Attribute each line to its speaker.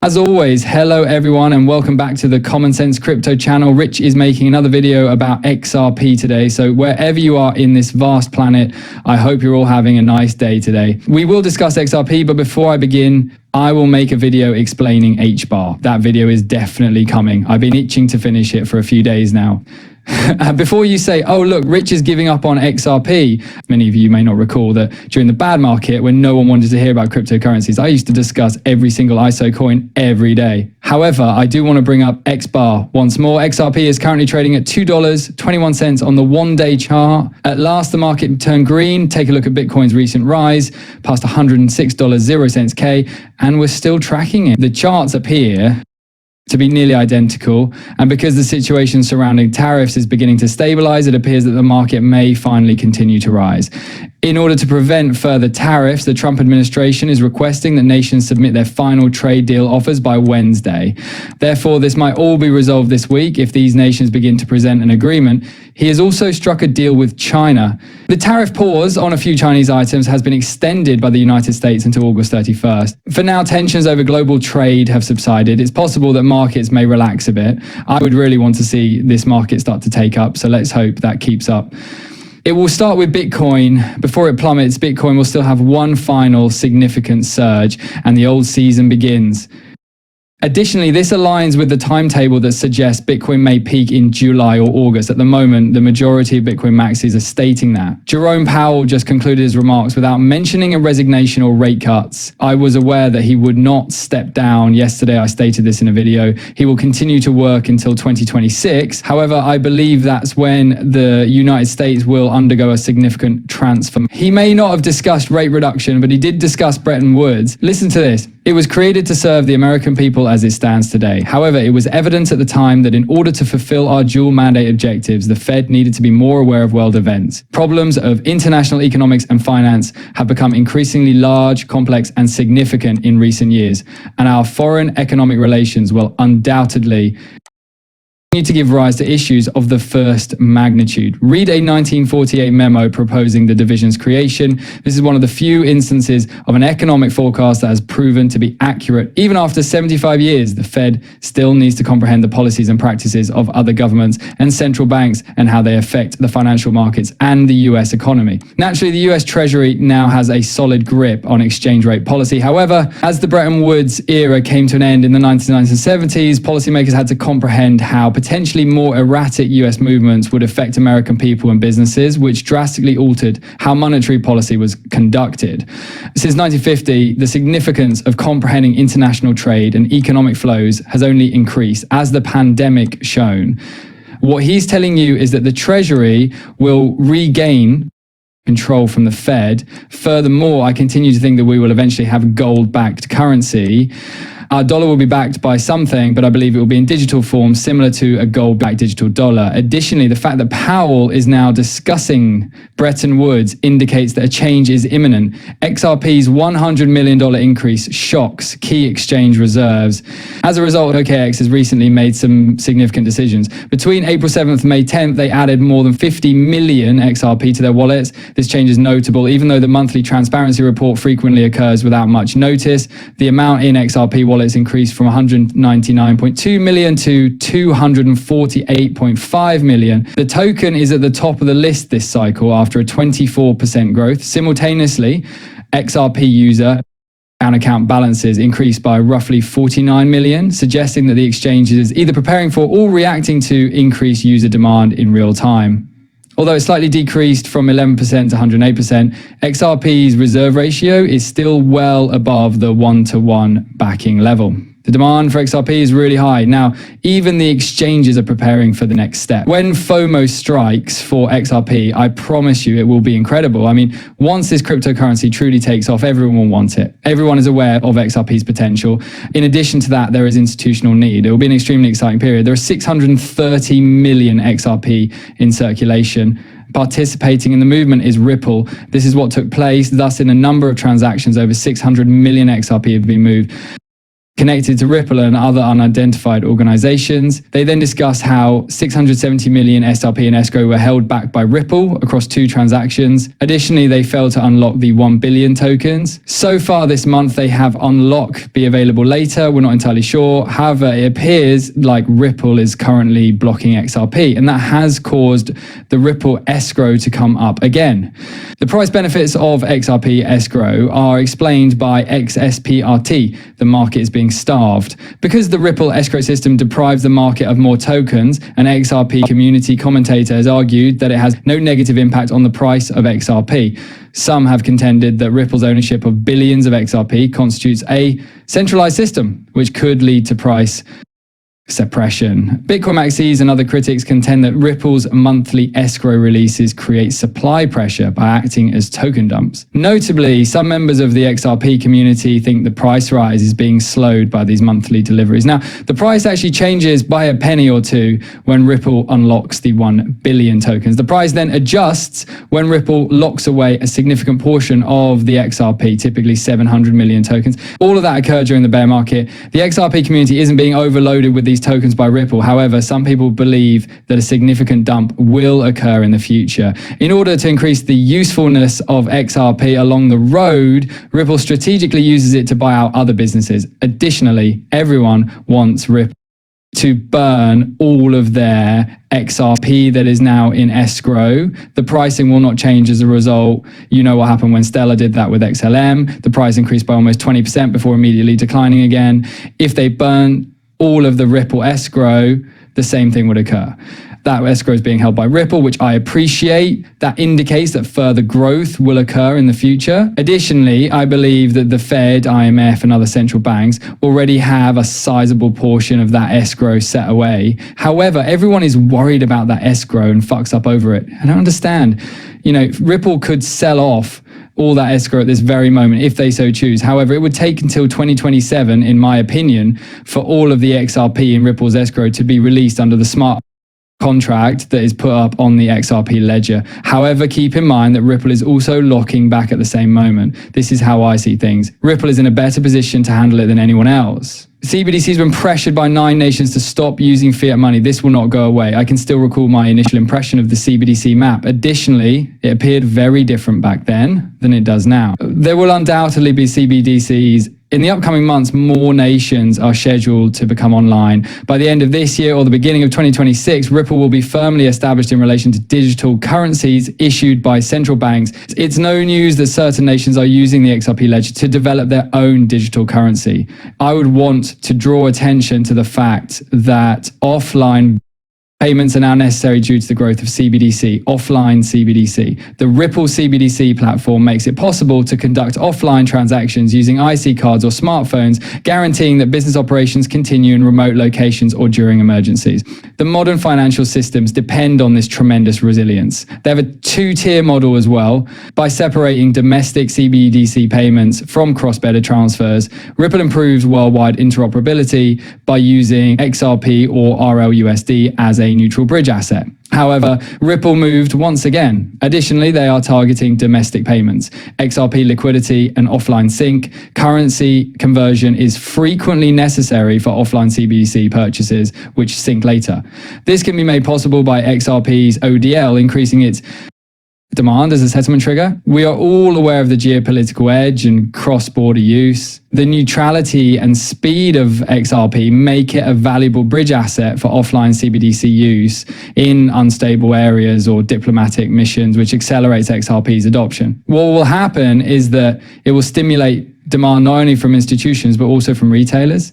Speaker 1: As always, hello everyone and welcome back to the Common Sense Crypto channel. Rich is making another video about XRP today. So wherever you are in this vast planet, I hope you're all having a nice day today. We will discuss XRP, but before I begin, I will make a video explaining HBAR. That video is definitely coming. I've been itching to finish it for a few days now. Before you say, oh look, Rich is giving up on XRP, many of you may not recall that during the bad market when no one wanted to hear about cryptocurrencies, I used to discuss every single ISO coin every day. However, I do want to bring up XBAR once more. XRP is currently trading at $2.21 on the one-day chart. At last, the market turned green. Take a look at Bitcoin's recent rise, past $106.00 K, and we're still tracking it. The charts appear to be nearly identical, and because the situation surrounding tariffs is beginning to stabilize, it appears that the market may finally continue to rise. In order to prevent further tariffs, the Trump administration is requesting that nations submit their final trade deal offers by Wednesday. Therefore, this might all be resolved this week if these nations begin to present an agreement. He has also struck a deal with China. The tariff pause on a few Chinese items has been extended by the United States until August 31st. For now, tensions over global trade have subsided. It's possible that markets may relax a bit. I would really want to see this market start to take up, so let's hope that keeps up. It will start with Bitcoin. Before it plummets, Bitcoin will still have one final significant surge, and the old season begins. Additionally, this aligns with the timetable that suggests Bitcoin may peak in July or August. At the moment, the majority of Bitcoin maxis are stating that. Jerome Powell just concluded his remarks without mentioning a resignation or rate cuts. I was aware that he would not step down. Yesterday, I stated this in a video. He will continue to work until 2026. However, I believe that's when the United States will undergo a significant transfer. He may not have discussed rate reduction, but he did discuss Bretton Woods. Listen to this. It was created to serve the American people as it stands today. However, it was evident at the time that in order to fulfill our dual mandate objectives, the Fed needed to be more aware of world events. Problems of international economics and finance have become increasingly large, complex, and significant in recent years, and our foreign economic relations will undoubtedly to give rise to issues of the first magnitude. Read a 1948 memo proposing the division's creation. This is one of the few instances of an economic forecast that has proven to be accurate. Even after 75 years, the Fed still needs to comprehend the policies and practices of other governments and central banks and how they affect the financial markets and the US economy. Naturally, the US Treasury now has a solid grip on exchange rate policy. However, as the Bretton Woods era came to an end in the 1990s and 70s, policymakers had to comprehend how potentially more erratic US movements would affect American people and businesses, which drastically altered how monetary policy was conducted. Since 1950, the significance of comprehending international trade and economic flows has only increased, as the pandemic shown. What he's telling you is that the Treasury will regain control from the Fed. Furthermore, I continue to think that we will eventually have gold-backed currency. Our dollar will be backed by something, but I believe it will be in digital form, similar to a gold-backed digital dollar. Additionally, the fact that Powell is now discussing Bretton Woods indicates that a change is imminent. XRP's $100 million increase shocks key exchange reserves. As a result, OKX has recently made some significant decisions. Between April 7th and May 10th, they added more than 50 million XRP to their wallets. This change is notable. Even though the monthly transparency report frequently occurs without much notice, the amount in XRP wallets increased from 199.2 million to 248.5 million. The token is at the top of the list this cycle after a 24% growth. Simultaneously, XRP user and account balances increased by roughly 49 million, suggesting that the exchange is either preparing for or reacting to increased user demand in real time. Although it slightly decreased from 11% to 108%, XRP's reserve ratio is still well above the 1-to-1 backing level. The demand for XRP is really high. Now, even the exchanges are preparing for the next step. When FOMO strikes for XRP, I promise you it will be incredible. I mean, once this cryptocurrency truly takes off, everyone will want it. Everyone is aware of XRP's potential. In addition to that, there is institutional need. It will be an extremely exciting period. There are 630 million XRP in circulation. Participating in the movement is Ripple. This is what took place. Thus, in a number of transactions, over 600 million XRP have been moved. connected to Ripple and other unidentified organizations. They then discuss how 670 million SRP and escrow were held back by Ripple across 2 transactions. Additionally, they failed to unlock the 1 billion tokens. So far this month, they have unlock be available later. We're not entirely sure. However, it appears like Ripple is currently blocking XRP, and that has caused the Ripple escrow to come up again. The price benefits of XRP escrow are explained by XSPRT. The market is being starved. Because the Ripple escrow system deprives the market of more tokens, an XRP community commentator has argued that it has no negative impact on the price of XRP. Some have contended that Ripple's ownership of billions of XRP constitutes a centralized system, which could lead to price suppression. Bitcoin maxis and other critics contend that Ripple's monthly escrow releases create supply pressure by acting as token dumps. Notably, some members of the XRP community think the price rise is being slowed by these monthly deliveries. Now, the price actually changes by a penny or two when Ripple unlocks the 1 billion tokens. The price then adjusts when Ripple locks away a significant portion of the XRP, typically 700 million tokens. All of that occurred during the bear market. The XRP community isn't being overloaded with these tokens by Ripple. However, some people believe that a significant dump will occur in the future. In order to increase the usefulness of XRP along the road, Ripple strategically uses it to buy out other businesses. Additionally, everyone wants Ripple to burn all of their XRP that is now in escrow. The pricing will not change as a result. You know what happened when Stellar did that with XLM. The price increased by almost 20% before immediately declining again. If they burn all of the Ripple escrow, the same thing would occur. That escrow is being held by Ripple, which I appreciate. That indicates that further growth will occur in the future. Additionally, I believe that the Fed, IMF, and other central banks already have a sizable portion of that escrow set away. However, everyone is worried about that escrow and fucks up over it. I don't understand. Ripple could sell off all that escrow at this very moment if they so choose. However, it would take until 2027, in my opinion, for all of the XRP in Ripple's escrow to be released under the smart contract that is put up on the XRP ledger. However, keep in mind that Ripple is also locking back at the same moment. This is how I see things. Ripple is in a better position to handle it than anyone else. Cbdc has been pressured by 9 nations to stop using fiat money. This will not go away. I can still recall my initial impression of the Cbdc map. Additionally, it appeared very different back then than it does now. There will undoubtedly be CbdCs. In the upcoming months, more nations are scheduled to become online. By the end of this year or the beginning of 2026, Ripple will be firmly established in relation to digital currencies issued by central banks. It's no news that certain nations are using the XRP ledger to develop their own digital currency. I would want to draw attention to the fact that offline payments are now necessary due to the growth of Cbdc, offline Cbdc. The Ripple Cbdc platform makes it possible to conduct offline transactions using IC cards or smartphones, guaranteeing that business operations continue in remote locations or during emergencies. The modern financial systems depend on this tremendous resilience. They have a 2-tier model as well. By separating domestic Cbdc payments from cross-border transfers, Ripple improves worldwide interoperability by using XRP or RLUSD as a neutral bridge asset. However, Ripple moved once again. Additionally, they are targeting domestic payments, XRP liquidity, and offline sync. Currency conversion is frequently necessary for offline Cbdc purchases, which sync later. This can be made possible by XRP's ODL increasing its demand as a settlement trigger. We are all aware of the geopolitical edge and cross-border use. The neutrality and speed of XRP make it a valuable bridge asset for offline Cbdc use in unstable areas or diplomatic missions, which accelerates XRP's adoption. What will happen is that it will stimulate demand not only from institutions, but also from retailers.